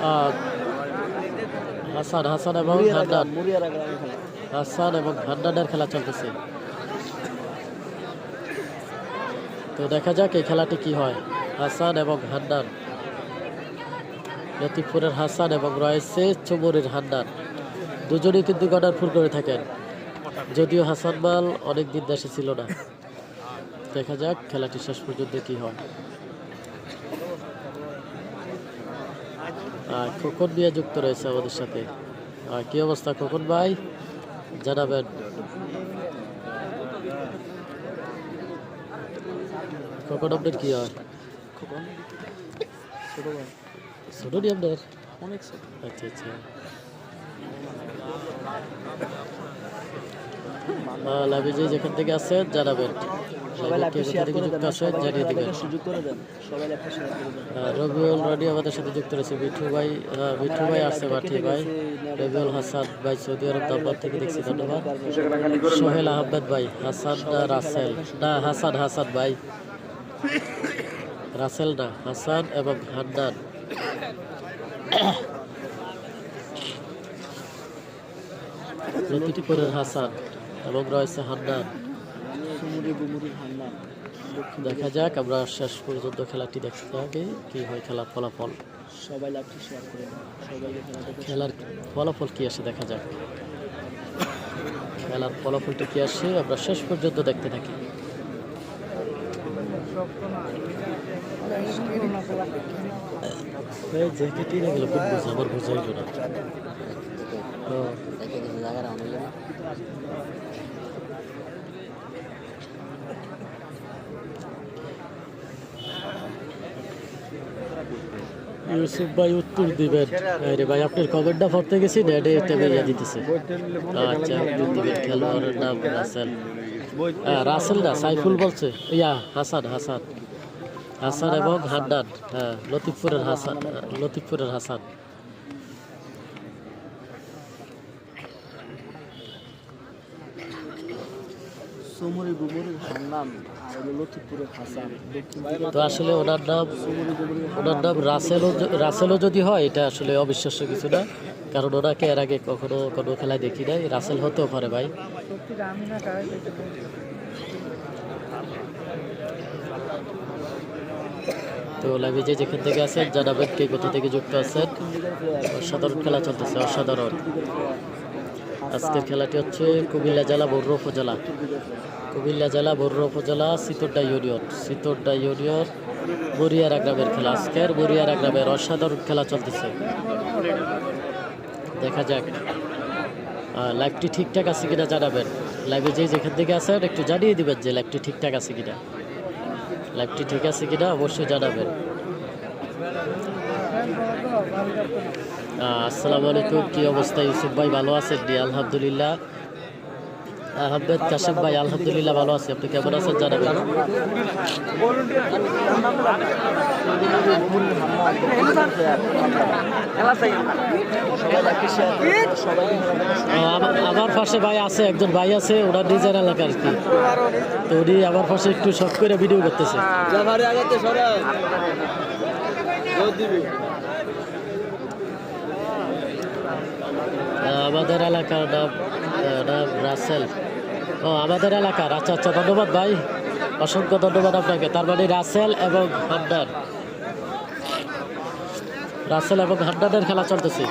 আহ, হাসান হাসান এবং হান্নান, হাসান এবং হান্নানের খেলা চলতেছে। তো দেখা যাক এই খেলাটি কি হয়। হাসান এবং হান্নান, লতিফপুরের হাসান এবং রয়েছে চুমুরির হান্নান, দুজনেই কিন্তু গডার ফুল করে থাকেন, যদিও হাসান মাল অনেকদিন দেশে ছিল না। দেখা যাক খেলাটি শেষ পর্যন্ত কি হয়। খোকন নিয়ে যুক্ত রয়েছে আমাদের সাথে। কি অবস্থা খোকন ভাই, জানাবেন। খোকন আপনার কি হয়? ছোট নি আপনার? আচ্ছা আচ্ছা। লাভি যে যেখান থেকে আছেন জানাবেন, যুক্ত আছেন জানিয়ে দিবেন। রবিউল রনি আমাদের সাথে যুক্ত রয়েছে। মিঠু ভাই আসছে, মাঠি ভাই, রবিউল হাসান ভাই সৌদি আরব দাম্বার থেকে দেখছি, ধন্যবাদ। সোহেল আহমেদ ভাই, হাসান না রাসেল, না হাসান, হাসান ভাই, রাসেল না হাসান এবং হান্নান। লতিফপুরের হাসান এবং রয়েছে হান্নান। দেখা যাক, আমরা শেষ পর্যন্ত খেলাটি দেখতে হবে কি হয় খেলার ফলাফল। খেলার ফলাফল কি আসে দেখা যাক। খেলার ফলাফলটি কি আসে আমরা শেষ পর্যন্ত দেখতে থাকি। আমার বুঝাইল না। ইউসুফ ভাই উত্তর দিবেন। আরে ভাই আপনার কমেন্টটা পড়তে গেছি না, এটা ইয়া দিতেছে। আচ্ছা উত্তর দিবেন। খেলোয়াড়ের নাম রাসেল, রাসেল না সাইফুল বলছে, ইয়া হাসান, হাসান, হাসান এবং হান্নান। হ্যাঁ লতিফপুরের হাসান, লতিফপুরের হাসান। তো আসলে ওনার নাম রাসেলও যদি হয় এটা আসলে অবিশ্বাস্য কিছু না, কারণ ওনাকে এর আগে কখনো কোনো খেলায় দেখি নাই। রাসেল হতেও পারে ভাই। তো লাইভে যেখান থেকে আছেন জানাবেন কে কোথা থেকে যুক্ত আছেন। অসাধারণ খেলা চলতেছে, অসাধারণ। আজকের খেলাটি হচ্ছে কুমিল্লা জেলা বরুড়া উপজেলা, কুমিল্লা জেলা বরুড়া উপজেলা সিতোড্ডা ইউনিয়ন বরিয়ারা গ্রামের খেলা। আজকের বরিয়ারা গ্রামের অসাধারণ খেলা চলতেছে। দেখা যাক লাইভটি ঠিকঠাক আছে কিনা জানাবেন। লাইভে যেখান থেকে আছেন একটু জানিয়ে দিবেন যে লাইভটি ঠিকঠাক আছে কিনা, লাইভটি ঠিক আছে কিনা অবশ্যই জানাবেন। আসসালামু আলাইকুম, কি অবস্থা ইউসুফ ভাই, ভালো আছেন? আলহামদুলিল্লাহ। আহমেদ কাশেম ভাই আলহামদুলিল্লাহ ভালো আছি, আপনি কেমন আছেন জানাবেন। আমার পাশে ভাই আছে, একজন ভাই আছে, ওনার নিজের এলাকার কি, তো উনি আমার পাশে একটু শখ করে ভিডিও করতেছে। আমাদের এলাকার নাম রাসেল। আমাদের এলাকার, আচ্ছা আচ্ছা, ধন্যবাদ ভাই, অসংখ্য ধন্যবাদ আপনাকে। তার মানে রাসেল এবং হান্নান, রাসেল এবং হান্নানের খেলা চলতেছে।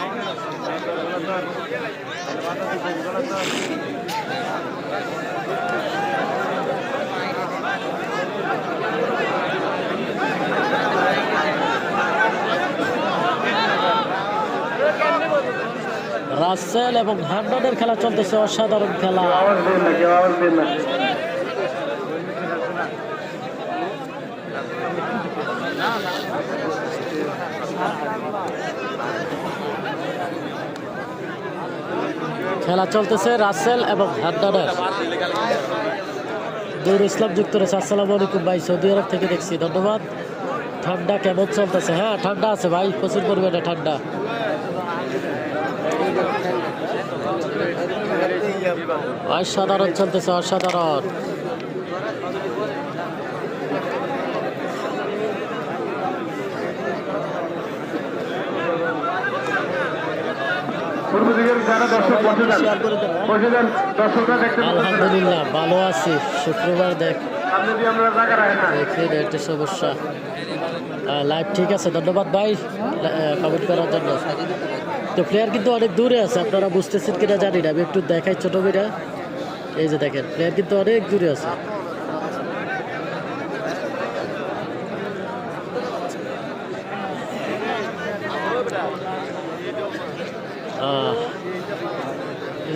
রাসেল এবং হান্নানের খেলা চলতেছে, অসাধারণ খেলা। খেলা চলতেছে রাসেল এবং হান্নানের। নুরুল ইসলাম যুক্ত রয়েছে, আসসালামু আলাইকুম ভাই, সৌদি আরব থেকে দেখছি, ধন্যবাদ। ঠান্ডা কেমন চলতেছে? হ্যাঁ ঠান্ডা আছে ভাই, প্রচুর পরিমাণে ঠান্ডা। অসাধারণ চলতেছে, অসাধারণ। আলহামদুলিল্লাহ ভালো আছি। শুক্রবার দেখেন একটা সমস্যা। লাইভ ঠিক আছে, ধন্যবাদ ভাই কমেন্ট করার জন্য। তো প্লেয়ার কিন্তু অনেক দূরে আছে, আপনারা বুঝতেছেন কিনা জানি না, আমি একটু দেখাই ছোট করে। এই যে দেখেন প্লেয়ার কিন্তু অনেক দূরে আছে।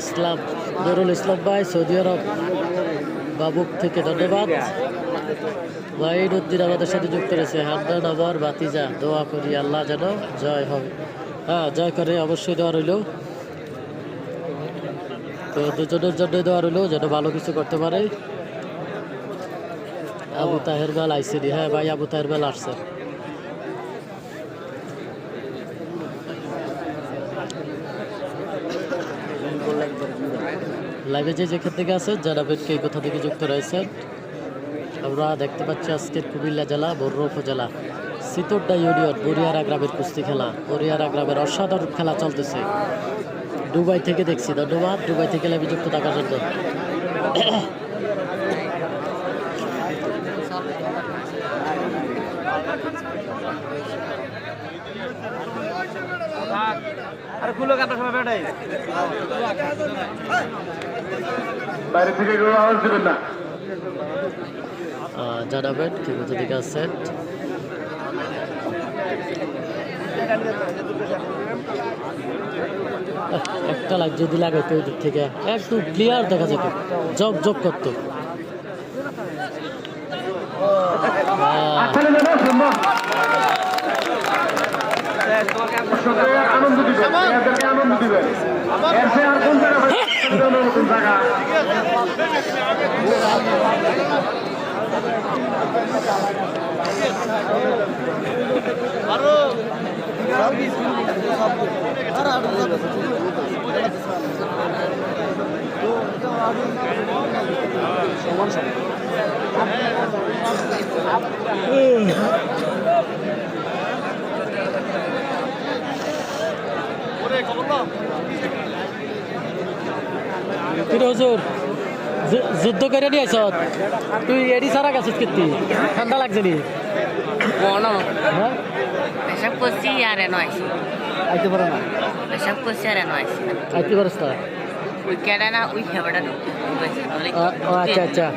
ইসলাম নুরুল ইসলাম ভাই সৌদি আরব বাবুক থেকে ধন্যবাদ। ওয়াহিদুদ্দিন আমাদের সাথে যুক্ত রয়েছে। হান্নান আমার বাতিজা, দোয়া করি আল্লাহ যেন জয় হবে। হ্যাঁ জয় করে, অবশ্যই দোয়া রইল। তো দুজনের জন্য দোয়া রইল যেন ভালো কিছু করতে পারে। আবু তাহের বেল আইসিনি। হ্যাঁ ভাই আবু তাহের বেল আসছে। লাইভে যেখান থেকে আছে জানাবেন কে কোথা থেকে যুক্ত রয়েছেন। আমরা দেখতে পাচ্ছি আজকের কুমিল্লা জেলা বরুড়া উপজেলা সিতোড্ডা ইউনিয়ন বরিয়ারা গ্রামের কুস্তি খেলা। বরিয়ারা গ্রামের অসাধারণ খেলা চলতেছে। দুবাই থেকে দেখছি, ধন্যবাদ দুবাই থেকে লাইভে যুক্ত থাকার জন্য। বাইরে থেকে আওয়াজ দেবেন না। জানাবেন কে কোথা থেকে আছেন। একটা লাইট যদি লাগাইতো ওই দিক থেকে একটু ক্লিয়ার দেখা যেত, জগ জগ করতো। আনন্দ দিবেন, আনন্দ দিবেন। আর কোন জায়গা হুজুর যুদ্ধ করে নিয়ে আইস তুই এডি সারা গেছিস কিন্তু ঠান্ডা লাগছে নি? পেশাব করছি আর এনো আইসি। আইতে পারো না? পেশাব করছি আর এনো আইসি। আইতে পারস না? ওই কেডা না ওই হেবাটা আচ্ছা আচ্ছা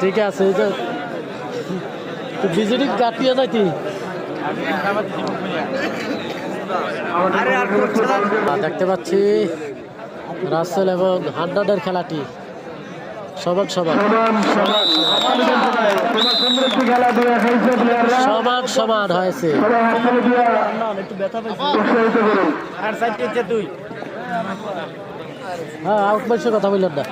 ঠিক আছে। এই যে বিজেডি কাটিয়ে যাইতি দেখতে পাচ্ছি রাসেল এবং হান্নানের খেলাটি সমান সমান সমান সমান হয়েছে। হ্যাঁ আউট কথা বললেন না।